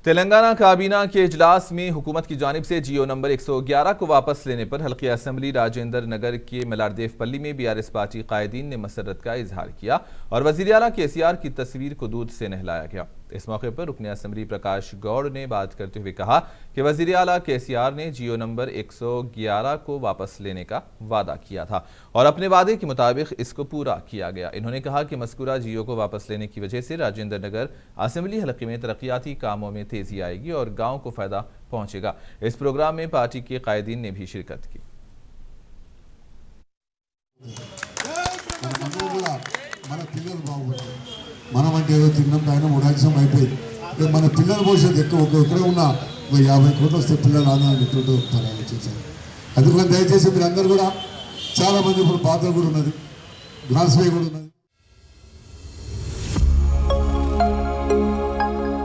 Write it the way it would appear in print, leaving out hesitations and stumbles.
तेलंगाना काबीना के इजलास में हुकूमत की जानिब से जियो नंबर 111 को वापस लेने पर हल्की असम्बली राजेंद्र नगर के मलारदेवपल्ली में बीआरएस पार्टी कायदीन ने मसरत का इजहार किया और वज़ीर आला केसीआर की तस्वीर को दूध से नहलाया गया। इस मौके पर रुकन असम्बली प्रकाश गौड़ ने बात करते हुए कहा कि वज़ीर आला केसीआर ने जियो नंबर 111 को वापस लेने का वादा किया था और अपने वादे के मुताबिक इसको पूरा किया गया। इन्होंने कहा कि मज़कूरा जियो को वापस लेने की वजह से राजेंद्र नगर असम्बली हलके में तरक्याती कामों में तेजी आएगी और गांव को फायदा पहुंचेगा। इस प्रोग्राम में पार्टी के कायदीन ने भी शिरकत की। మనమంటే ఏదో తిన్నాం ఆయన మూడాల్సిన అయిపోయింది మన పిల్లల భవిష్యత్తు ఎక్కడే ఉన్నా 50 కోట్లు వస్తే పిల్లలు ఆనందం ఎట్లుంటూ చెప్తారు చేశారు. అందుకని దయచేసి మీరు అందరూ కూడా చాలా మంది ఇప్పుడు పాత్ర కూడా ఉన్నది, గ్రాస్ వే కూడా ఉన్నది.